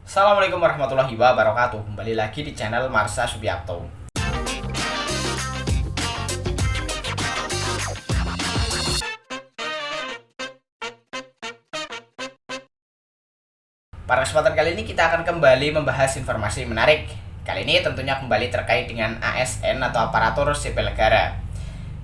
Assalamualaikum warahmatullahi wabarakatuh. Kembali lagi di channel Marsha Subiakto. Pada kesempatan kali ini kita akan kembali membahas informasi menarik. Kali ini tentunya kembali terkait dengan ASN atau aparatur sipil negara.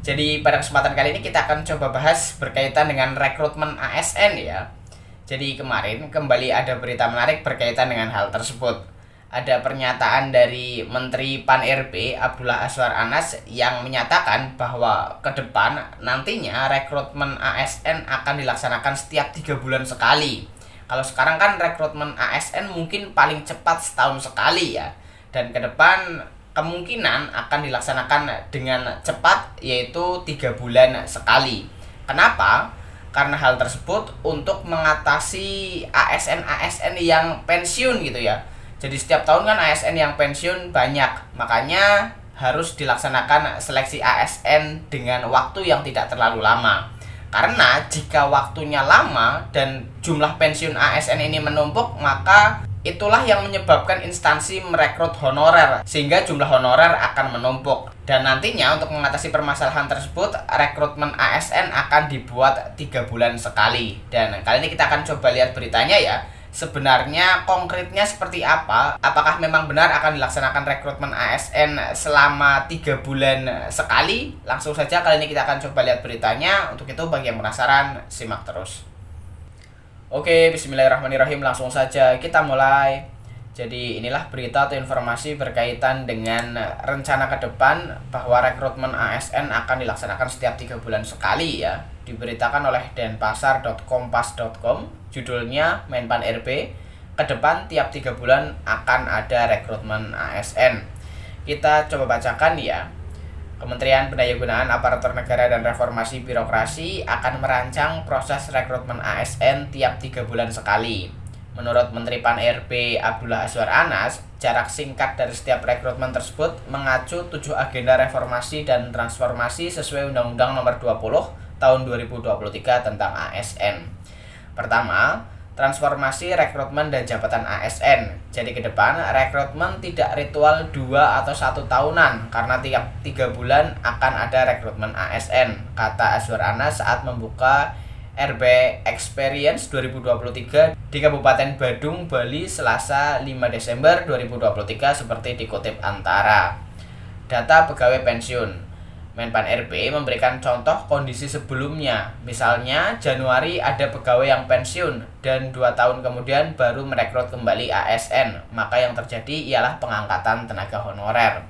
Jadi pada kesempatan kali ini kita akan coba bahas berkaitan dengan rekrutmen ASN ya. Jadi kemarin kembali ada berita menarik berkaitan dengan hal tersebut. Ada pernyataan dari Menteri Pan-RB Abdullah Azwar Anas yang menyatakan bahwa ke depan nantinya rekrutmen ASN akan dilaksanakan setiap 3 bulan sekali. Kalau sekarang kan rekrutmen ASN mungkin paling cepat setahun sekali ya. Dan ke depan kemungkinan akan dilaksanakan dengan cepat yaitu 3 bulan sekali. Kenapa? Karena hal tersebut untuk mengatasi ASN-ASN yang pensiun gitu ya. Jadi setiap tahun kan ASN yang pensiun banyak, makanya harus dilaksanakan seleksi ASN dengan waktu yang tidak terlalu lama. Karena jika waktunya lama dan jumlah pensiun ASN ini menumpuk, maka itulah yang menyebabkan instansi merekrut honorer, sehingga jumlah honorer akan menumpuk. Dan nantinya untuk mengatasi permasalahan tersebut, rekrutmen ASN akan dibuat 3 bulan sekali. Dan kali ini kita akan coba lihat beritanya ya. Sebenarnya konkretnya seperti apa? Apakah memang benar akan dilaksanakan rekrutmen ASN selama 3 bulan sekali? Langsung saja kali ini kita akan coba lihat beritanya. Untuk itu bagi yang penasaran, simak terus. Oke, bismillahirrahmanirrahim. Langsung saja kita mulai. Jadi inilah berita atau informasi berkaitan dengan rencana ke depan bahwa rekrutmen ASN akan dilaksanakan setiap 3 bulan sekali ya. Diberitakan oleh denpasar.kompas.com. Judulnya Menpan RB, ke depan tiap 3 bulan akan ada rekrutmen ASN. Kita coba bacakan ya. Kementerian Pendayagunaan Aparatur Negara dan Reformasi Birokrasi akan merancang proses rekrutmen ASN tiap 3 bulan sekali. Menurut Menteri Pan-RB Abdullah Azwar Anas, jarak singkat dari setiap rekrutmen tersebut mengacu 7 agenda reformasi dan transformasi sesuai Undang-Undang Nomor 20 Tahun 2023 tentang ASN. Pertama, transformasi rekrutmen dan jabatan ASN. Jadi ke depan rekrutmen tidak ritual 2 atau 1 tahunan karena tiap 3 bulan akan ada rekrutmen ASN, kata Azwar Anas saat membuka RB Experience 2023 di Kabupaten Badung, Bali, Selasa 5 Desember 2023 seperti dikutip Antara. Data pegawai pensiun. Menpan RB memberikan contoh kondisi sebelumnya. Misalnya Januari ada pegawai yang pensiun dan 2 tahun kemudian baru merekrut kembali ASN, maka yang terjadi ialah pengangkatan tenaga honorer.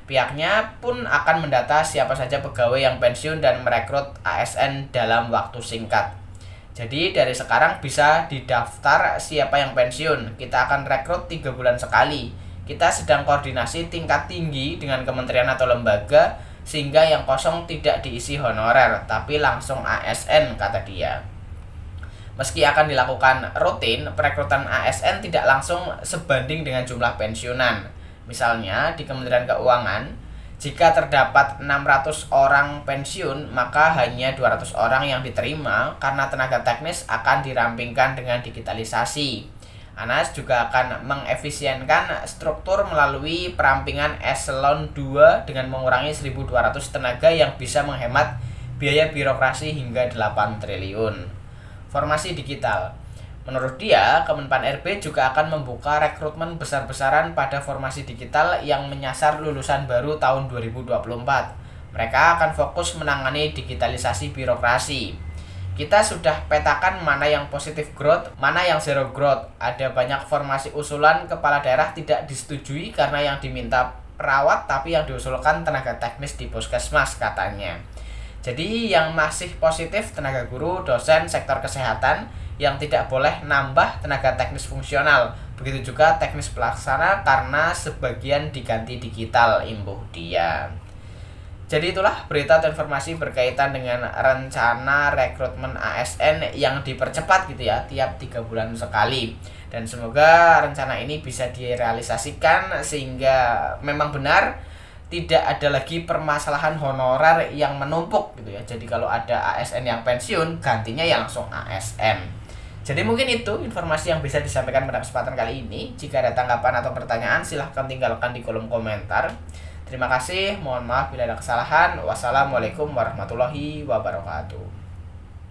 Pihaknya pun akan mendata siapa saja pegawai yang pensiun dan merekrut ASN dalam waktu singkat. Jadi dari sekarang bisa didaftar siapa yang pensiun. Kita akan rekrut 3 bulan sekali. Kita sedang koordinasi tingkat tinggi dengan kementerian atau lembaga sehingga yang kosong tidak diisi honorer tapi langsung ASN, kata dia. Meski akan dilakukan rutin, perekrutan ASN tidak langsung sebanding dengan jumlah pensiunan. Misalnya di Kementerian Keuangan, jika terdapat 600 orang pensiun, maka hanya 200 orang yang diterima karena tenaga teknis akan dirampingkan dengan digitalisasi. Anas juga akan mengefisienkan struktur melalui perampingan eselon 2 dengan mengurangi 1.200 tenaga yang bisa menghemat biaya birokrasi hingga 8 triliun. Formasi digital. Menurut dia, Kemenpan RB juga akan membuka rekrutmen besar-besaran pada formasi digital yang menyasar lulusan baru tahun 2024. Mereka akan fokus menangani digitalisasi birokrasi. Kita sudah petakan mana yang positif growth, mana yang zero growth. Ada banyak formasi usulan kepala daerah tidak disetujui karena yang diminta perawat tapi yang diusulkan tenaga teknis di puskesmas, katanya. Jadi yang masih positif tenaga guru, dosen, sektor kesehatan, yang tidak boleh nambah tenaga teknis fungsional. Begitu juga teknis pelaksana karena sebagian diganti digital, imbuh dia. Jadi itulah berita atau informasi berkaitan dengan rencana rekrutmen ASN yang dipercepat gitu ya, tiap 3 bulan sekali. Dan semoga rencana ini bisa direalisasikan sehingga memang benar tidak ada lagi permasalahan honorer yang menumpuk gitu ya. Jadi kalau ada ASN yang pensiun, gantinya ya langsung ASN. Jadi mungkin itu informasi yang bisa disampaikan pada kesempatan kali ini. Jika ada tanggapan atau pertanyaan, silahkan tinggalkan di kolom komentar. Terima kasih, mohon maaf bila ada kesalahan. Wassalamualaikum warahmatullahi wabarakatuh.